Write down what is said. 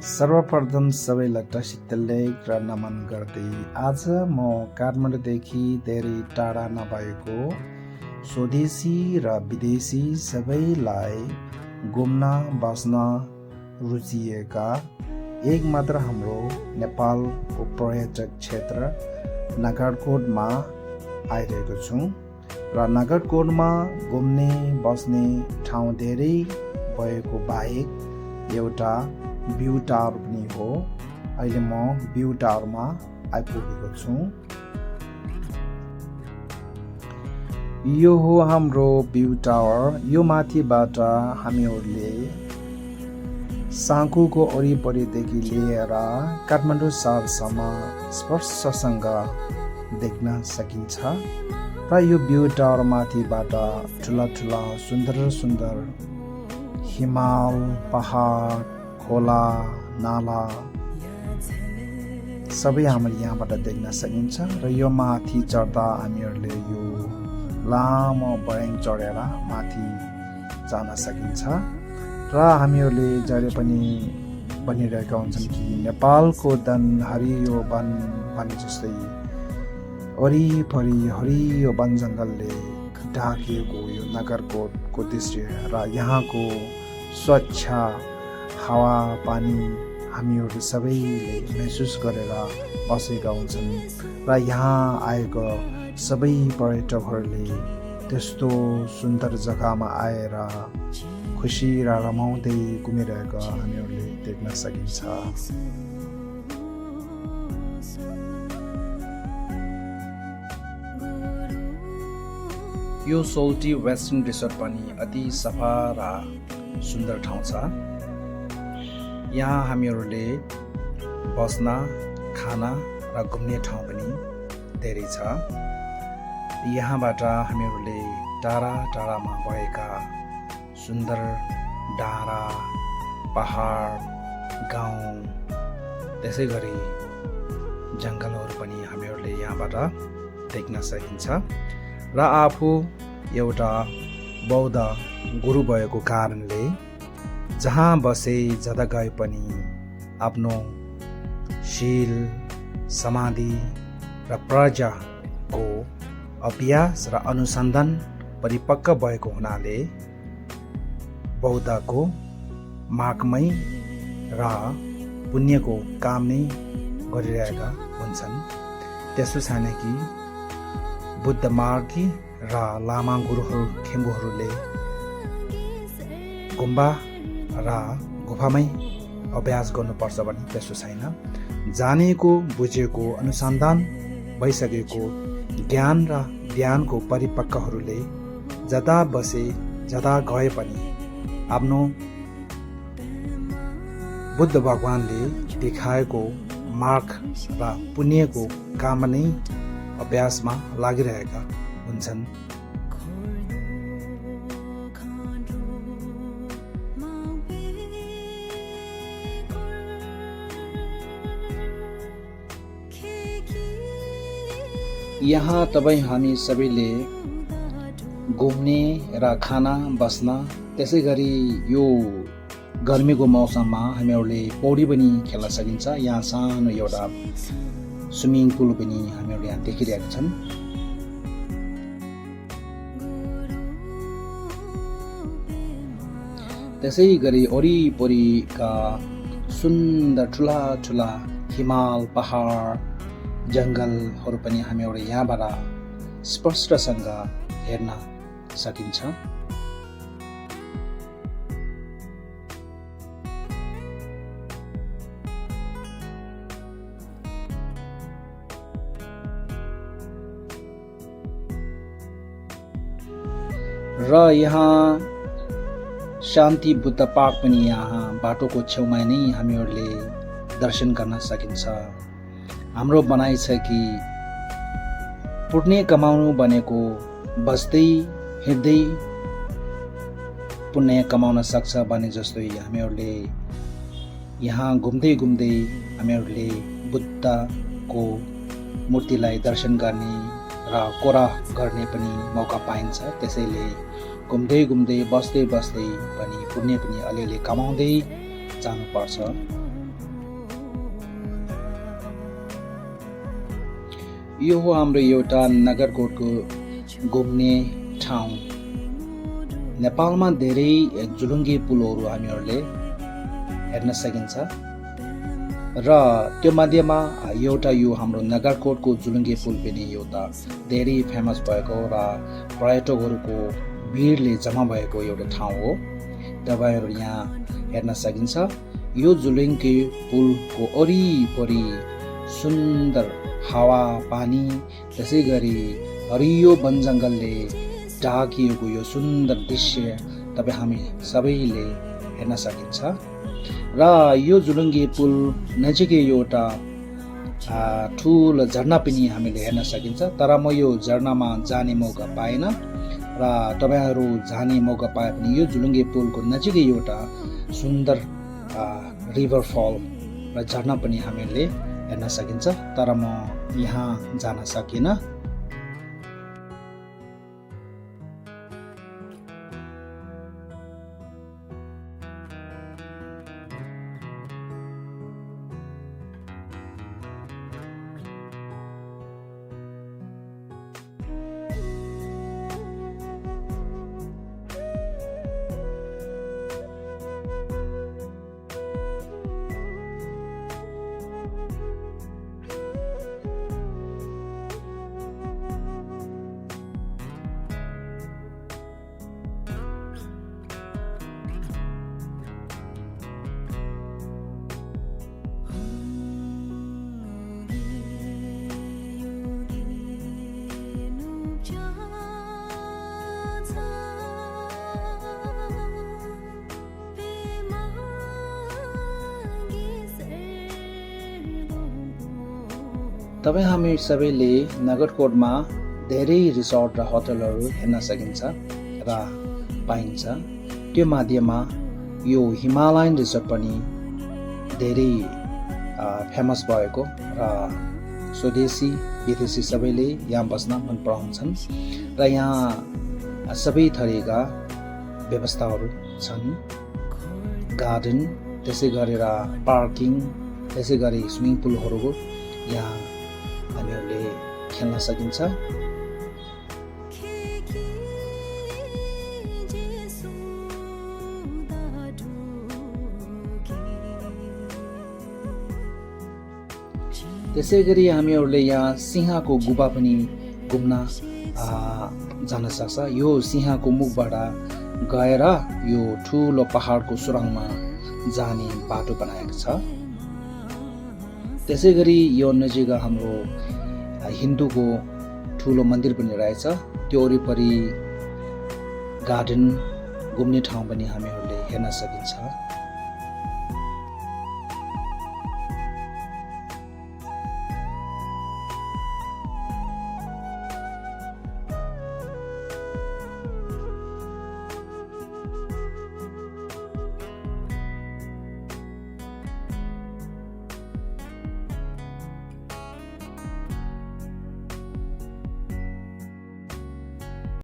सर्वप्रथम सबैलाई टसितलेक र नमन गर्दै आज म काठमाडौँदेखि धेरै टाढा नभएको स्वदेशी र विदेशी सबैलाई घुम्न बस्न रुचिएका एकमात्र हाम्रो नेपालको पर्यटक क्षेत्र नगरकोटमा आइरहेको छु र नगरकोटमा घुम्ने बस्ने ठाउँ धेरै भएको बाहेक एउटा भ्यू टावर पनि हो। अहिले म भ्यू टावरमा आइपुगेको छु। यो हो हाम्रो भ्यू टावर। यो माथिबाट हामीहरूले साङ्कुको वरिपरिदेखि लिएर काठमाडौँ सहरसम्म स्पर्शसँग देख्न सकिन्छ र यो भ्यू टावर माथिबाट ठुला ठुला सुन्दर हिमाल, पहाड, खोला, नाला सबै हामीले यहाँबाट देख्न सकिन्छ र यो माथि चढ्दा हामीहरूले यो लामो बयाङ चढेर माथि जान सकिन्छ र हामीहरूले जहिले पनि भनिरहेका हुन्छन् कि नेपालको धन हरियो वन भने जस्तै वरिपरि हरियो वन जङ्गलले ढाकिएको यो नगरकोटको दृश्य र यहाँको स्वच्छ हावा पानी हामीहरू सबैले महसुस गरेर बसेका हुन्छन् र यहाँ आएको सबै पर्यटकहरूले त्यस्तो सुन्दर जग्गामा आएर खुसी र रमाउँदै घुमिरहेको हामीहरूले देख्न सकिन्छ। यो सोल्टी वेस्टर्न रिसोर्ट पनि अति सफा र सुन्दर ठाउँ छ। यहाँ हामीहरूले बस्न, खान र घुम्ने ठाउँ पनि धेरै छ। यहाँबाट हामीहरूले टाढा टाढामा भएका सुन्दर डाँडा, पहाड, गाउँ, त्यसै गरी जङ्गलहरू पनि हामीहरूले यहाँबाट देख्न सकिन्छ र आफू एउटा बौद्ध गुरु भएको कारणले जहाँ बसे जता गए पनि आफ्नो शील, समाधि र प्रज्ञाको अभ्यास र अनुसन्धान परिपक्व भएको हुनाले बौद्धको मार्गमै र पुण्यको काम नै गरिरहेका हुन्छन्। त्यसो छैन कि बुद्ध मार्गी र लामा गुरुहरू खेम्बुहरूले गुम्बा र गुफामै अभ्यास गर्नुपर्छ भने त्यसो छैन। जानेको, बुझेको, अनुसन्धान भइसकेको ज्ञान र ध्यानको परिपक्वहरूले जता बसे जता गए पनि आफ्नो बुद्ध भगवानले देखाएको मार्ग र पुण्यको काम नै अभ्यासमा लागिरहेका हुन्छन्। यहाँ तपाईँ हामी सबैले घुम्ने र खाना, बस्न, त्यसै गरी यो गर्मीको मौसममा हामीहरूले पौडी पनि खेल्न सकिन्छ। यहाँ सानो एउटा स्विमिङ पुल पनि हामीहरूले यहाँ देखिरहेका छन्। त्यसै गरी वरिपरिका सुन्दर ठुला ठुला हिमाल, पहाड, जङ्गलहरू पनि हामीहरू यहाँबाट स्पष्टसँग हेर्न सकिन्छ। र यहाँ शान्ति बुद्ध पार्क पनि यहाँ बाटोको छेउमा नै हामीहरूले दर्शन गर्न सकिन्छ। हाम्रो भनाइ छ कि पुण्य कमाउनु भनेको बस्दै हिँड्दै पुण्य कमाउन सक्छ भने जस्तै हामीहरूले यहाँ घुम्दै घुम्दै हामीहरूले बुद्धको मूर्तिलाई दर्शन गर्ने र कोरा गर्ने पनि मौका पाइन्छ। त्यसैले घुम्दै घुम्दै बस्दै बस्दै पनि पुण्य पनि अलिअलि कमाउँदै जानुपर्छ। यो हो हाम्रो एउटा नगरकोटको घुम्ने ठाउँ। नेपालमा धेरै झुलुङ्गे पुलहरू हामीहरूले हेर्न सकिन्छ र त्यो मध्येमा एउटा यो हाम्रो नगरकोटको झुलुङ्गे पुल पनि एउटा धेरै फेमस भएको र पर्यटकहरूको भिडले जम्मा भएको एउटा ठाउँ हो। तपाईहरु यहाँ हेर्न सकिन्छ। यो झुलुङ्गे पुलको वरिपरि सुन्दर हावा पानी त्यसै गरी हरियो वन जङ्गलले ढाकिएको यो सुन्दर दृश्य तपाईँ हामी सबैले हेर्न सकिन्छ र यो झुलुङ्गे पुल नजिकै एउटा ठुलो झरना पनि हामीले हेर्न सकिन्छ। तर म यो झरनामा जाने मौका पाएन र तपाईहरु जाने मौका पाए पनि यो झुलुङ्गे पुलको नजिकै एउटा सुन्दर रिभर फल र झरना पनि हामीले हेर्न सकिन्छ। तर म यहाँ जान सकिन। तपाईँ हामी सबैले नगरकोटमा धेरै रिसोर्ट र होटलहरू हेर्न सकिन्छ र पाइन्छ। त्यो मध्येमा यो हिमालयन रिसोर्ट पनि धेरै फेमस भएको र स्वदेशी विदेशी सबैले यहाँ बस्न मन पराउँछन् र यहाँ सबै थरीका व्यवस्थाहरू छन्। गार्डन त्यसै गरेर पार्किङ त्यसै गरी स्विमिङ पुलहरू यहाँ हामीहरूले खेल्न सकिन्छ। त्यसै गरी हामीहरूले यहाँ सिंहको गुफा पनि घुम्न जान सक्छ। यो सिंहको मुखबाट गएर यो ठुलो पहाडको सुरङमा जाने बाटो बनाएको छ। त्यसै गरी यो नजिक हाम्रो हिन्दूको ठुलो मन्दिर पनि रहेछ। त्यो वरिपरि गार्डन घुम्ने ठाउँ पनि हामीहरूले हेर्न सकिन्छ।